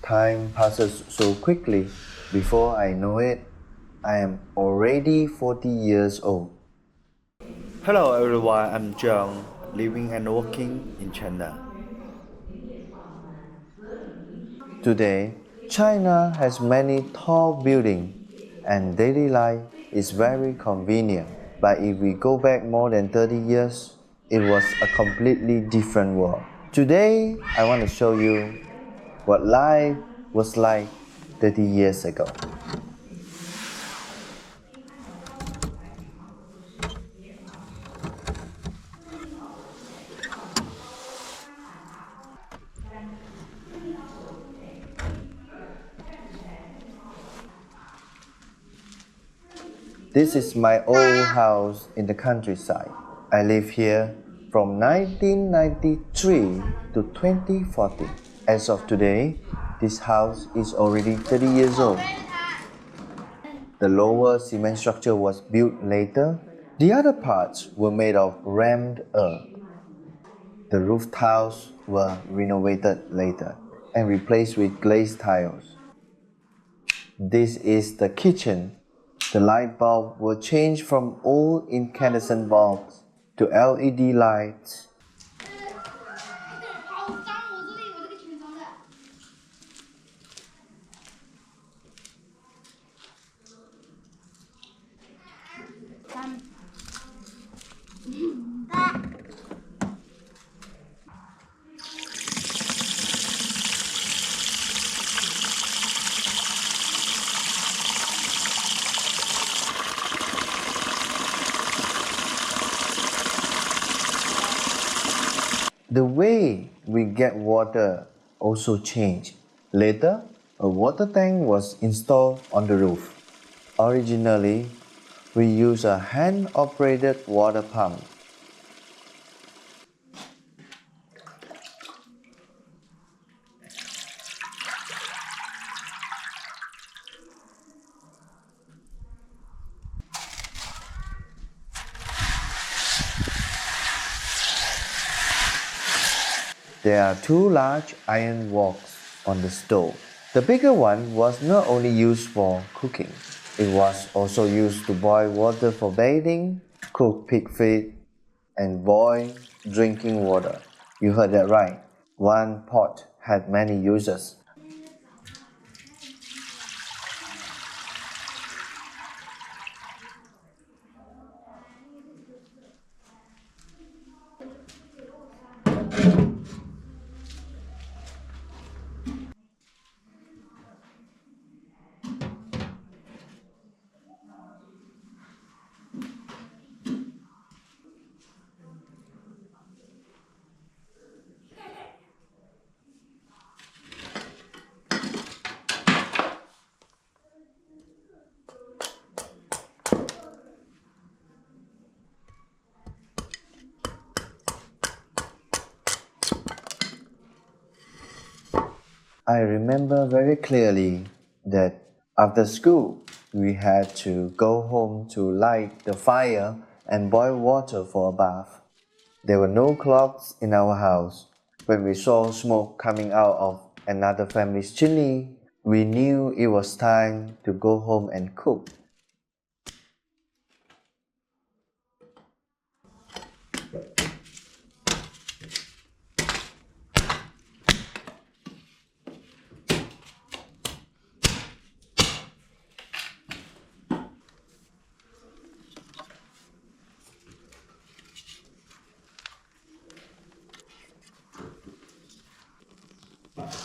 Time passes so quickly. Before I know it, I am already 40 years old. Hello everyone, I'm John, living and working in China. Today, China has many tall buildings and daily life is very convenient. But if we go back more than 30 years, it was a completely different world. Today, I want to show you what life was like 30 years ago. This is my old house in the countryside. I lived here from 1993 to 2014. As of today, this house is already 30 years old. The lower cement structure was built later. The other parts were made of rammed earth. The roof tiles were renovated later and replaced with glazed tiles. This is the kitchen. The light bulb will change from old incandescent bulbs to LED lights. The way we get water also changed. Later, a water tank was installed on the roof. Originally, we used a hand-operated water pump. There are two large iron woks on the stove. The bigger one was not only used for cooking, it was also used to boil water for bathing, cook pig feed, and boil drinking water. You heard that right. One pot had many uses. I remember very clearly that after school, we had to go home to light the fire and boil water for a bath. There were no clocks in our house. When we saw smoke coming out of another family's chimney, we knew it was time to go home and cook.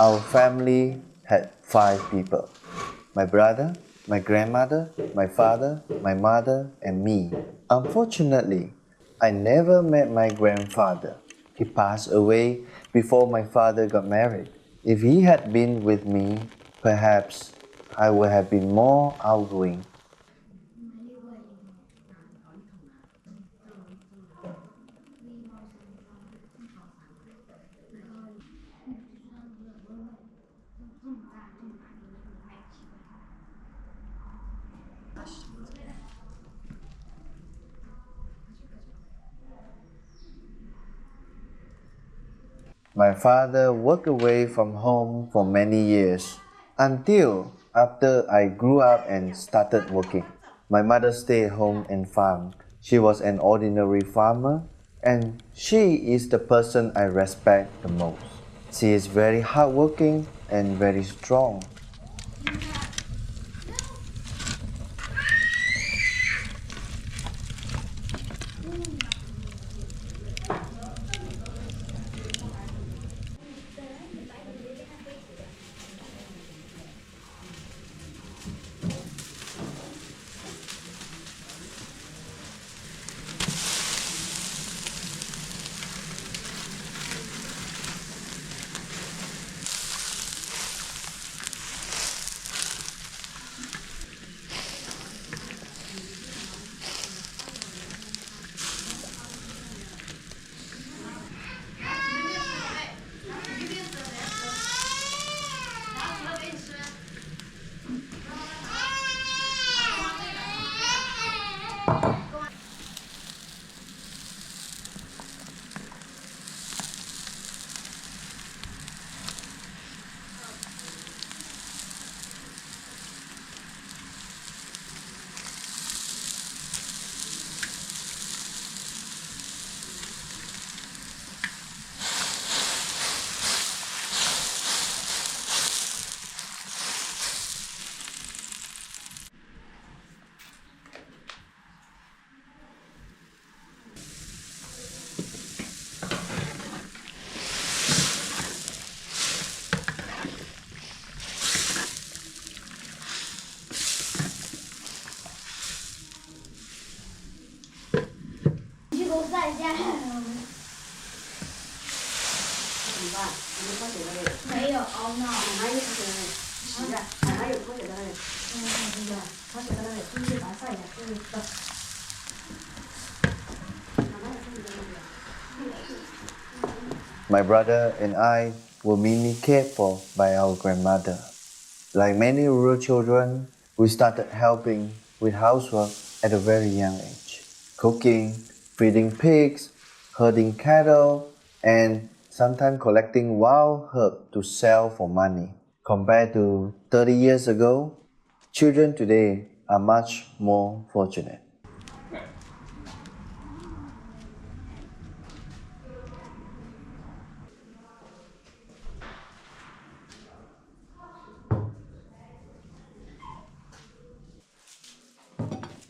Our family had 5 people. My brother, my grandmother, my father, my mother, and me. Unfortunately, I never met my grandfather. He passed away before my father got married. If he had been with me, perhaps I would have been more outgoing. My father worked away from home for many years until after I grew up and started working. My mother stayed home and farmed. She was an ordinary farmer and she is the person I respect the most. She is very hardworking and very strong. My brother and I were mainly cared for by our grandmother. Like many rural children, we started helping with housework at a very young age. Cooking, feeding pigs, herding cattle, and sometimes collecting wild herbs to sell for money. Compared to 30 years ago, children today are much more fortunate.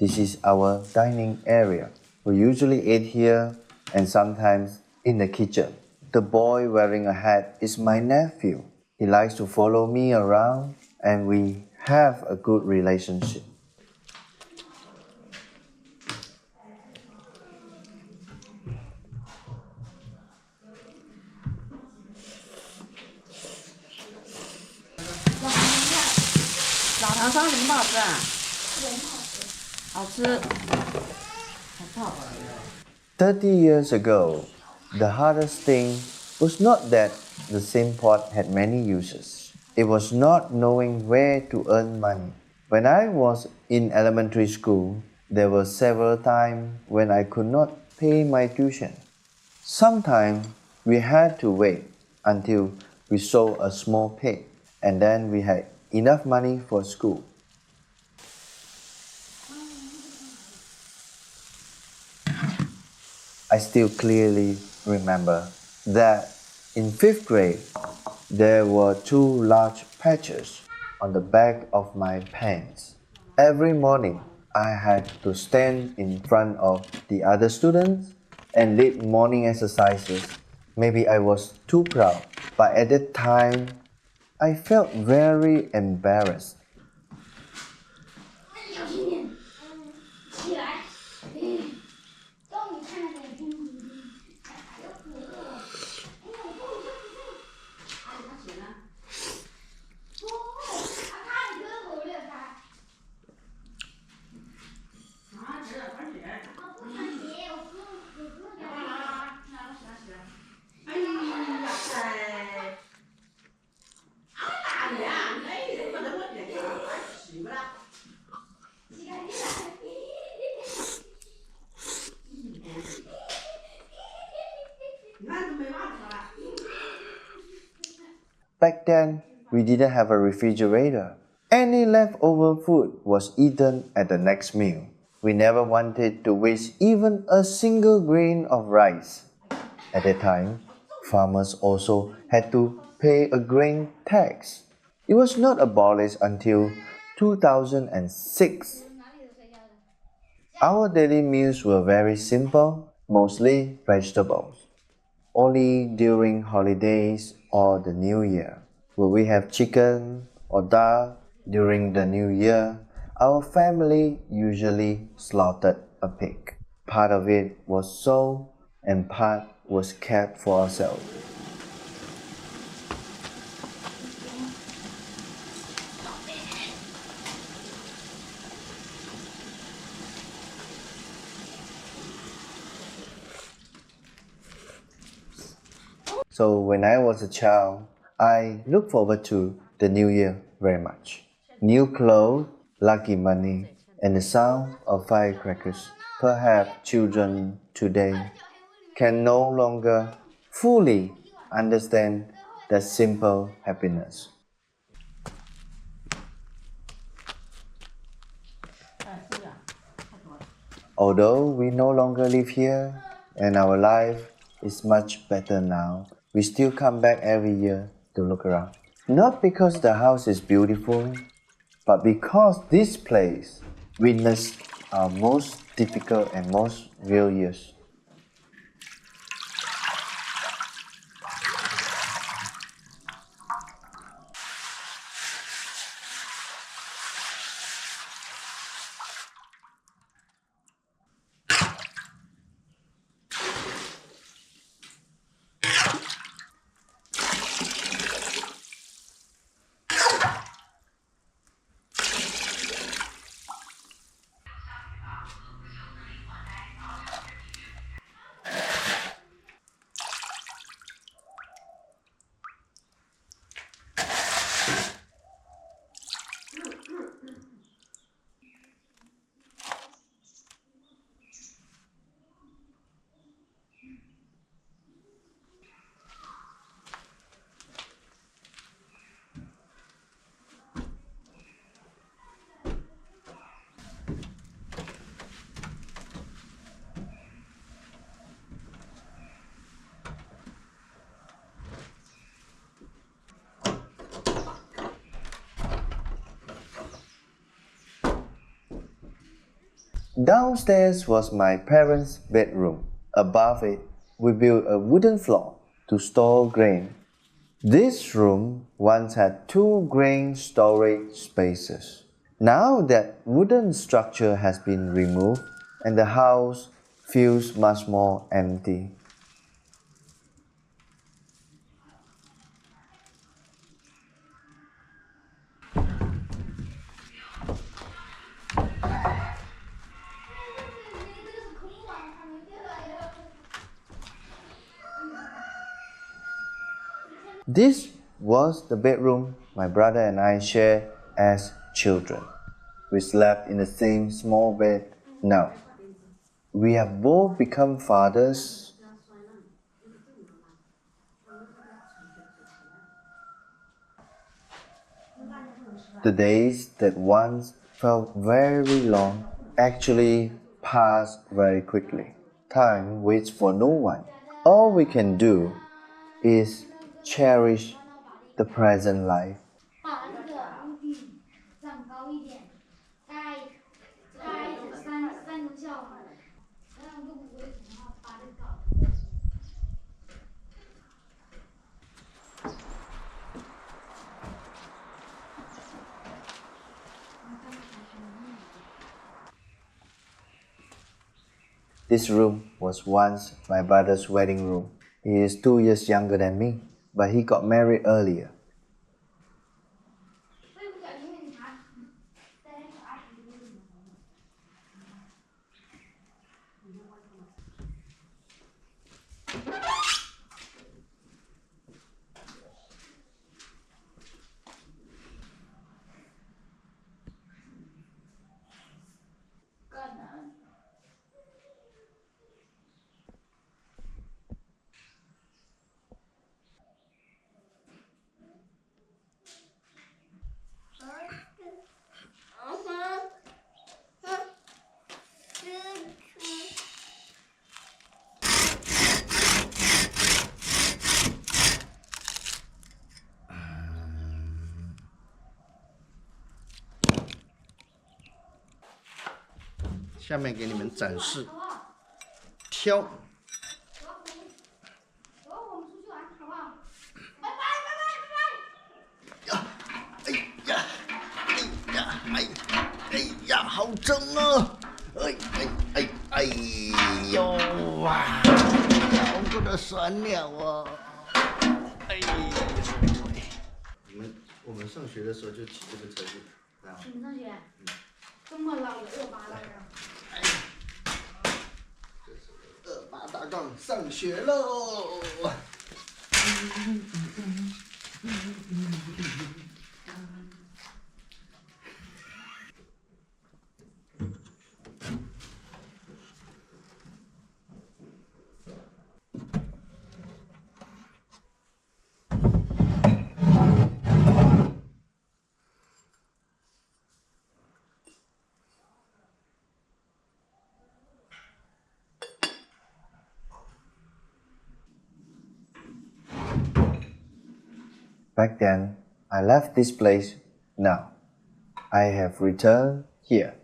This is our dining area. We usually eat here and sometimes in the kitchen. The boy wearing a hat is my nephew. He likes to follow me around and we have a good relationship. Hảo吃。 30 years ago, the hardest thing was not that the same pot had many uses. It was not knowing where to earn money. When I was in elementary school, there were several times when I could not pay my tuition. Sometimes we had to wait until we sold a small pig and then we had enough money for school. I still clearly remember that in 5th grade, there were 2 large patches on the back of my pants. Every morning, I had to stand in front of the other students and lead morning exercises. Maybe I was too proud, but at that time, I felt very embarrassed. Back then, we didn't have a refrigerator. Any leftover food was eaten at the next meal. We never wanted to waste even a single grain of rice. At that time, farmers also had to pay a grain tax. It was not abolished until 2006. Our daily meals were very simple, mostly vegetables. Only during holidays or the New Year will we have chicken or dal. During the New Year, our family usually slaughtered a pig. Part of it was sold and part was kept for ourselves. So when I was a child, I looked forward to the New Year very much. New clothes, lucky money, and the sound of firecrackers. Perhaps children today can no longer fully understand that simple happiness. Although we no longer live here and our life is much better now, we still come back every year to look around. Not because the house is beautiful, but because this place witnessed our most difficult and most real years. Downstairs was my parents' bedroom. Above it, we built a wooden floor to store grain. This room once had two grain storage spaces. Now that wooden structure has been removed and the house feels much more empty. This was the bedroom my brother and I shared as children. We slept in the same small bed now. We have both become fathers. The days that once felt very long actually pass very quickly. Time waits for no one. All we can do is cherish the present life. This room was once my brother's wedding room. He is 2 years younger than me, but he got married earlier. 下面给你们展示挑。哎呀，好重哦！哎呦哇，腰骨都酸了哦！哎，我们上学的时候就骑这个车去，骑上去，这么老的2八大杠。哎，这是2八大杠上学喽！Back then, I left this place. Now, I have returned here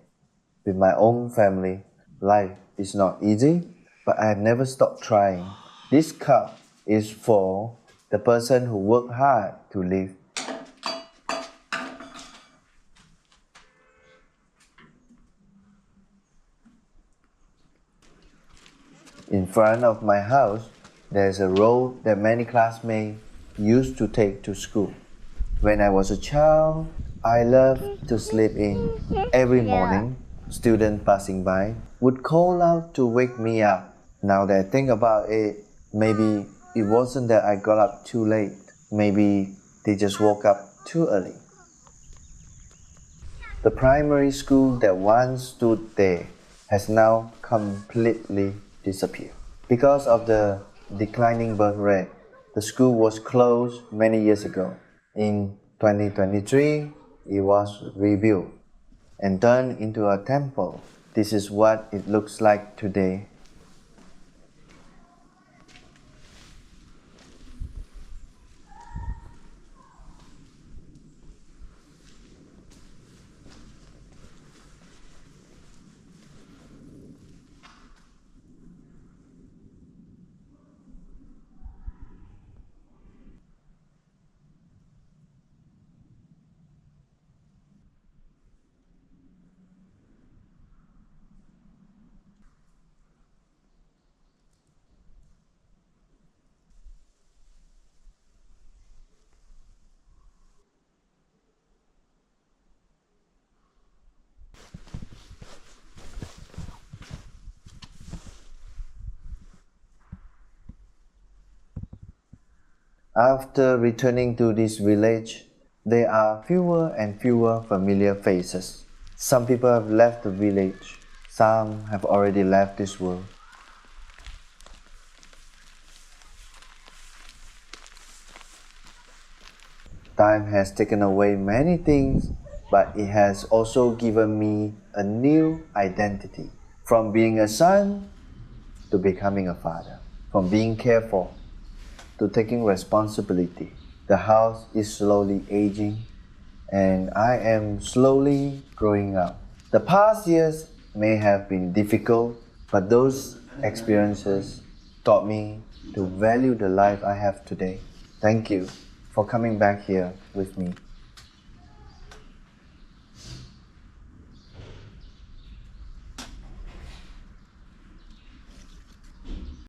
with my own family. Life is not easy, but I have never stopped trying. This cup is for the person who worked hard to live. In front of my house, there's a road that many classmates used to take to school. When I was a child, I loved to sleep in. Every morning, students passing by would call out to wake me up. Now that I think about it, maybe it wasn't that I got up too late. Maybe they just woke up too early. The primary school that once stood there has now completely disappeared. Because of the declining birth rate, the school was closed many years ago. In 2023, it was rebuilt and turned into a temple. This is what it looks like today. After returning to this village, there are fewer and fewer familiar faces. Some people have left the village. Some have already left this world. Time has taken away many things, but it has also given me a new identity. From being a son to becoming a father. From being cared for to taking responsibility. The house is slowly aging and I am slowly growing up. The past years may have been difficult, but those experiences taught me to value the life I have today. Thank you for coming back here with me.